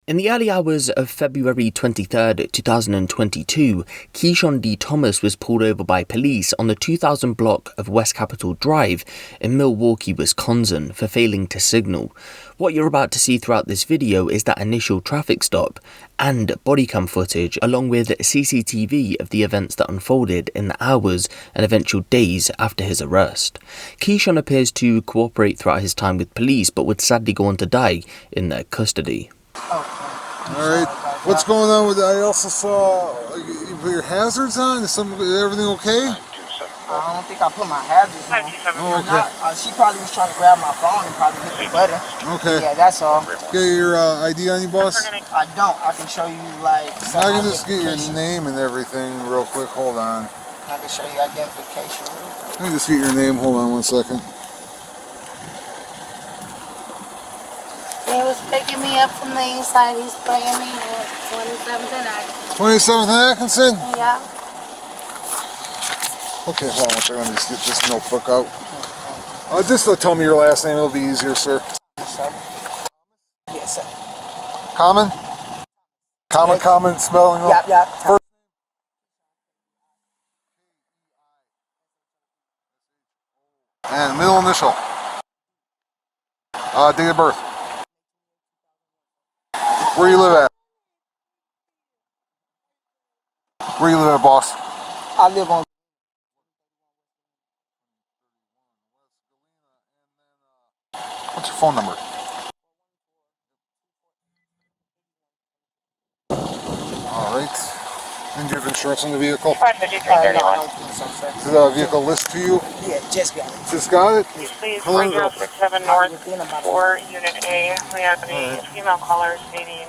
In the early hours of February 23rd, 2022, Keishon D was pulled over by police on the 2000 block of West Capitol Drive in Milwaukee, Wisconsin for failing to signal. What you're about to see throughout this video is that initial traffic stop and body cam footage along with CCTV of the events that unfolded in the hours and eventual days after his arrest. Keishon appears to cooperate throughout his time with police but would sadly go on to die in their custody. Alright, what's going on with I also saw you put your hazards on? Is everything okay? I don't think I put my hazards on. Oh, okay. She probably was trying to grab my phone and probably hit the button. Okay. Yeah, that's all. Get your ID on you, boss? I don't. I can show you like I can just get your name and everything real quick. Hold on. I can show you identification. Let me just get your name. Hold on 1 second. He was picking me up from the east side. He's bringing me at 27th and Atkinson. 27th and Atkinson? Yeah. Okay, hold on 1 second. Let me just get this notebook out. Just tell me your last name. It'll be easier, sir. Yes, sir. Common? Common spelling? Yeah. First. And middle initial. Date of birth. Where you live at? Where you live at, boss? I live on. What's your phone number? Alright. And do you have insurance on the vehicle? No, I don't think so, sir. Is the vehicle list to you? Yeah, just got it. Just got it? Please, 4067 North 4, Unit A. We have a female caller stating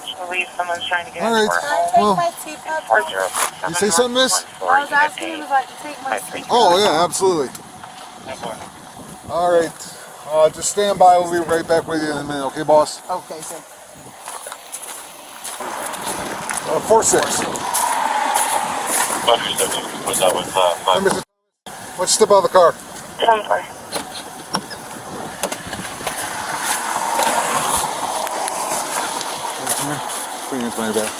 she believes someone's trying to get into her home. My teacup. 4067 You say something, miss? I was asking him if I could take my teacup. Oh, yeah, absolutely. Alright. Just stand by. We'll be right back with you in a minute, okay, boss? Okay, sir. 4-6. What's that with Let's step out of the car. 10-4. Put your hands behind your back.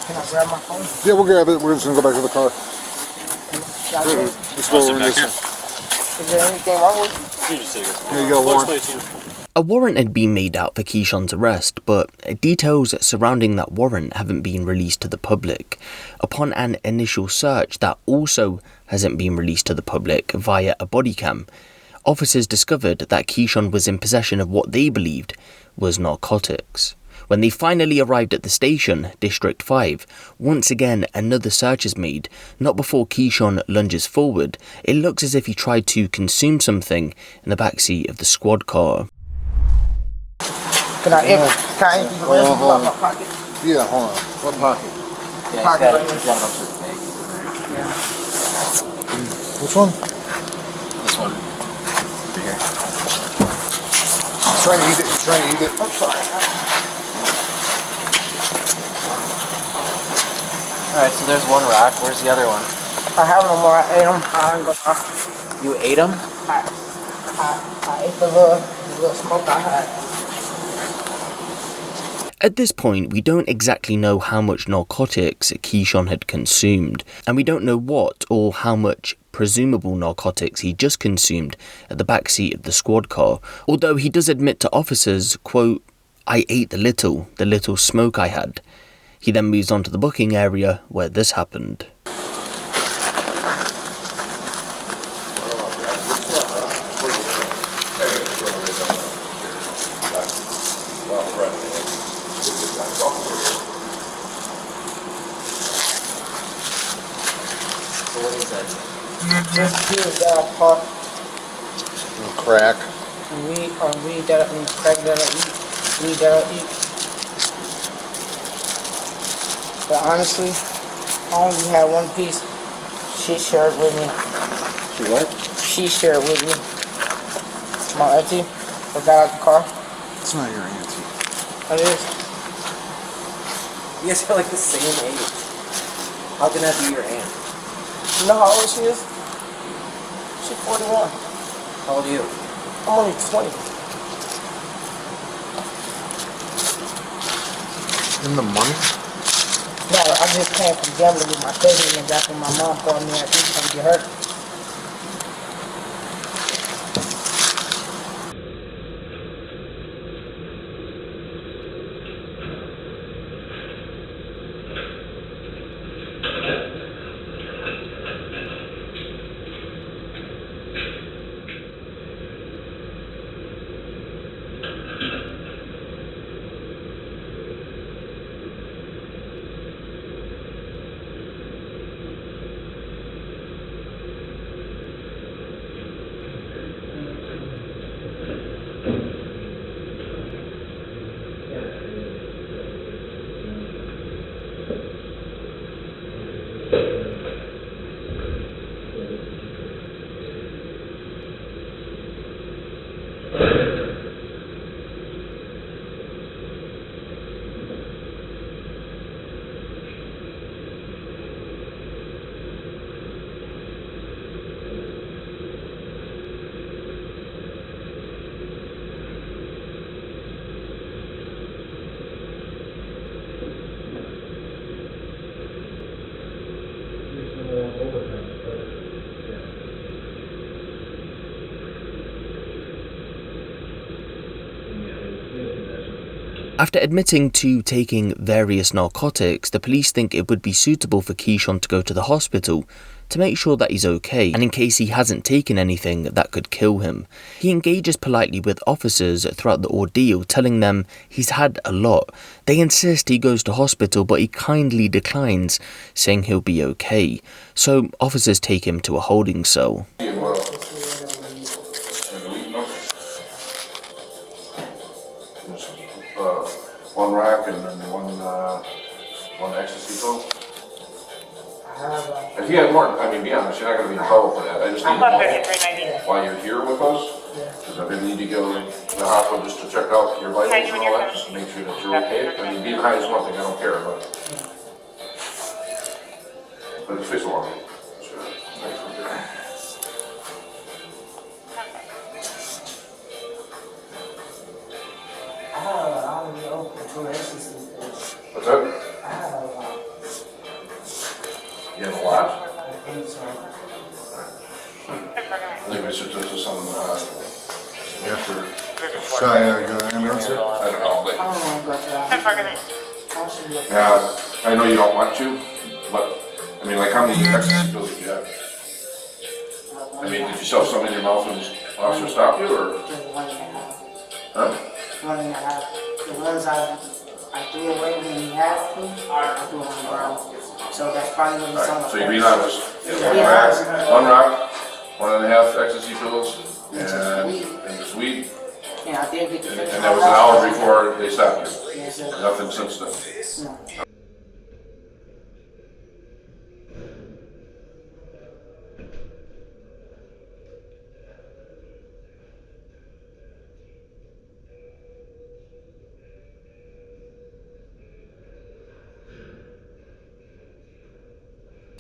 Can I grab my phone? Yeah, we'll grab it. We're just going to go back to the car. Let's go over this. Is there anything wrong with it? Here you go, warrant. A warrant had been made out for Keishon's arrest, but details surrounding that warrant haven't been released to the public. Upon an initial search that also hasn't been released to the public via a body cam, officers discovered that Keishon was in possession of what they believed was narcotics. When they finally arrived at the station, District 5, once again another search is made. Not before Keishon lunges forward. It looks as if he tried to consume something in the backseat of the squad car. Can I empty my pocket? Yeah, hold on. What pocket? Pocket right Yeah. Which one? This one. Over here. Trying to eat it. Trying to eat it. I'm sorry. Alright, so there's one rack. Where's the other one? I have no more. I ate them. You ate them? I ate the little smoke I had. At this point, we don't exactly know how much narcotics Keishon had consumed, and we don't know what or how much presumable narcotics he just consumed at the backseat of the squad car, although he does admit to officers, quote, "I ate the little smoke I had." He then moves on to the booking area where this happened. Just here that I caught. Crack. Weed that I eat. Crack that I eat. Weed that I eat. But honestly, I only had one piece. She shared with me. She what? She shared with me. My auntie. I got out the car. It's not your auntie. It is. You guys are like the same age. How can that be your aunt? You know how old she is? She's 41. How old are you? I'm only 20. In the money? No, I just came from gambling with my cousin, and that's when my mom called me. I think she's gonna get hurt. After admitting to taking various narcotics, the police think it would be suitable for Keishon to go to the hospital to make sure that he's okay, and in case he hasn't taken anything that could kill him. He engages politely with officers throughout the ordeal, telling them he's had a lot. They insist he goes to hospital, but he kindly declines, saying he'll be okay. So officers take him to a holding cell. One rack and then one ecstasy pill. If you had more, I mean, be honest, you're not going to be in trouble for that. I just need to know why you're here with us. Because I really need to go to the hospital just to check out your vitals and all that, just to make sure that you're okay. I mean, being high is one thing, I don't care, but it's face along. Sure. Thanks for doing it. What's that? You have a lot? I think we should just do some, after. Should I go and answer? I don't know, but. Yeah, I know you don't want to, but, I mean, like, how many ecstasy pills did you have? I mean, did you shove some in your mouth when the officer stopped you, or? Huh? 1.5. The ones I threw away when he asked me, I threw on the ground. So that's probably what he's on. So you're being honest. One rock, 1.5 ecstasy pills, and just weed. Yeah, I did get the And that was an hour before they stopped you. Yes, sir. Nothing since then. No.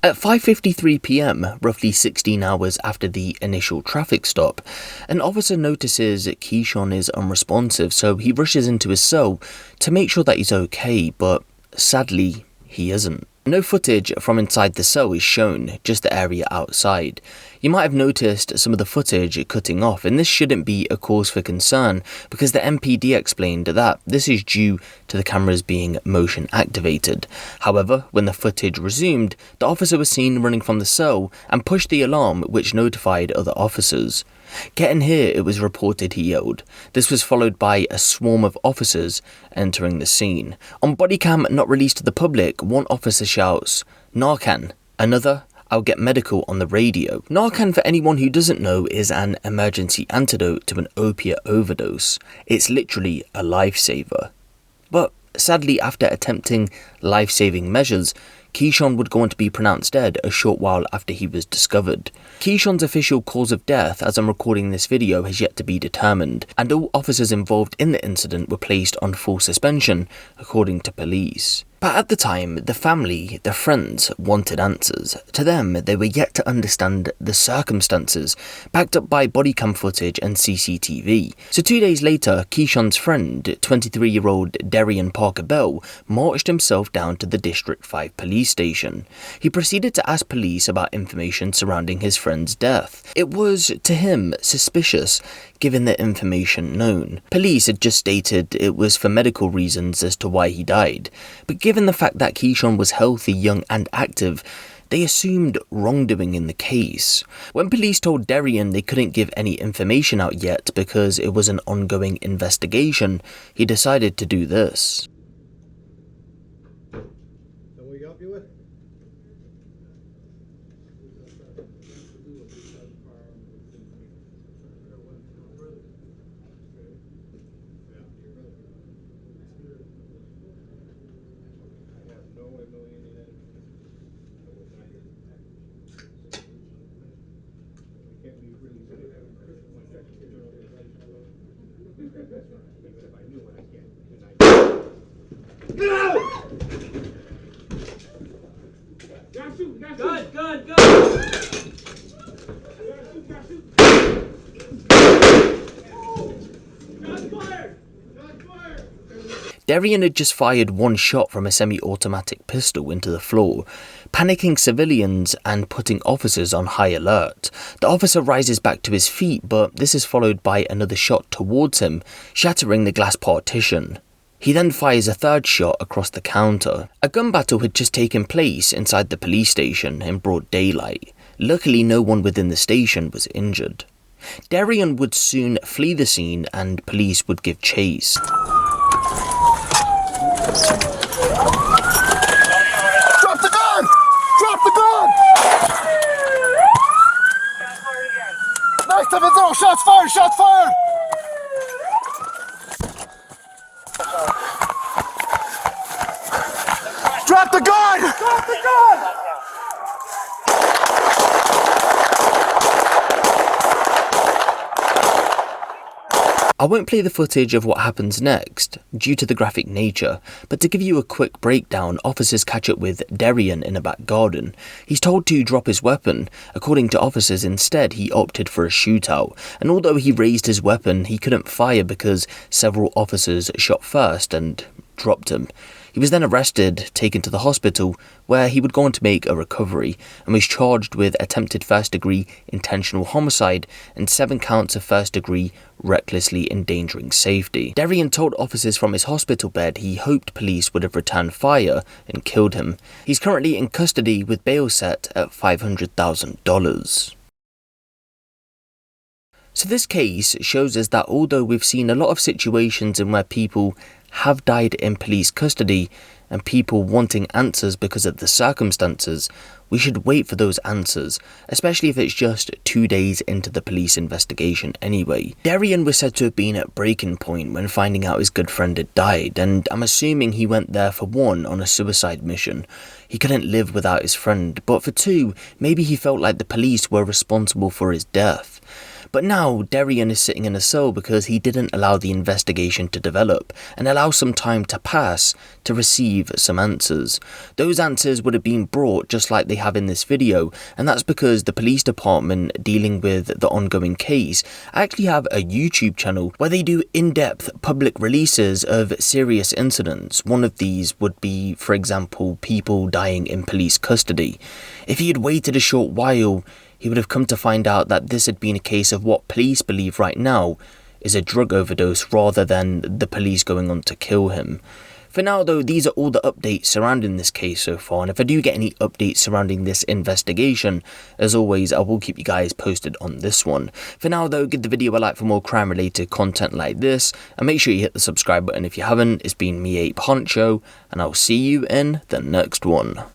At 5:53 PM, roughly 16 hours after the initial traffic stop, an officer notices Keishon is unresponsive, so he rushes into his cell to make sure that he's okay, but sadly, he isn't. No footage from inside the cell is shown, just the area outside. You might have noticed some of the footage cutting off, and this shouldn't be a cause for concern because the MPD explained that this is due to the cameras being motion activated. However, when the footage resumed, the officer was seen running from the cell and pushed the alarm, which notified other officers. "Get in here," it was reported he yelled. This was followed by a swarm of officers entering the scene. On body cam not released to the public, one officer shouts, "Narcan." Another, "I'll get medical on the radio." Narcan, for anyone who doesn't know, is an emergency antidote to an opiate overdose. It's literally a lifesaver. But sadly, after attempting life-saving measures, Keishon would go on to be pronounced dead a short while after he was discovered. Keishon's official cause of death, as I'm recording this video, has yet to be determined, and all officers involved in the incident were placed on full suspension, according to police. But at the time, the family, their friends, wanted answers. To them, they were yet to understand the circumstances, backed up by body cam footage and CCTV. So 2 days later, Keishon's friend, 23-year-old Darreon Parker-Bell, marched himself down to the District 5 police station. He proceeded to ask police about information surrounding his friend's death. It was, to him, suspicious, given the information known. Police had just stated it was for medical reasons as to why he died, but given the fact that Keishon was healthy, young and active, they assumed wrongdoing in the case. When police told Darreon they couldn't give any information out yet because it was an ongoing investigation, he decided to do this. Darreon had just fired one shot from a semi-automatic pistol into the floor, panicking civilians and putting officers on high alert. The officer rises back to his feet, but this is followed by another shot towards him, shattering the glass partition. He then fires a third shot across the counter. A gun battle had just taken place inside the police station in broad daylight. Luckily, no one within the station was injured. Darreon would soon flee the scene and police would give chase. Drop the gun! Drop the gun! Nice 7-0, shots fired, shots fired! Drop the gun! Drop the gun! I won't play the footage of what happens next, due to the graphic nature, but to give you a quick breakdown, officers catch up with Darreon in a back garden. He's told to drop his weapon. According to officers, instead he opted for a shootout, and although he raised his weapon, he couldn't fire because several officers shot first and dropped him. He was then arrested, taken to the hospital, where he would go on to make a recovery, and was charged with attempted first-degree intentional homicide and 7 counts of first-degree recklessly endangering safety. Darreon told officers from his hospital bed he hoped police would have returned fire and killed him. He's currently in custody with bail set at $500,000. So this case shows us that although we've seen a lot of situations in where people have died in police custody and people wanting answers because of the circumstances, we should wait for those answers, especially if it's just 2 days into the police investigation anyway. Darreon was said to have been at breaking point when finding out his good friend had died, and I'm assuming he went there for 1, on a suicide mission. He couldn't live without his friend, but for 2, maybe he felt like the police were responsible for his death. But now, Darreon is sitting in a cell because he didn't allow the investigation to develop and allow some time to pass to receive some answers. Those answers would have been brought just like they have in this video, and that's because the police department dealing with the ongoing case actually have a YouTube channel where they do in-depth public releases of serious incidents. One of these would be, for example, people dying in police custody. If he had waited a short while, he would have come to find out that this had been a case of what police believe right now is a drug overdose rather than the police going on to kill him. For now though, these are all the updates surrounding this case so far, and if I do get any updates surrounding this investigation, as always, I will keep you guys posted on this one. For now though, give the video a like for more crime related content like this, and make sure you hit the subscribe button if you haven't. It's been me, Huncho, and I'll see you in the next one.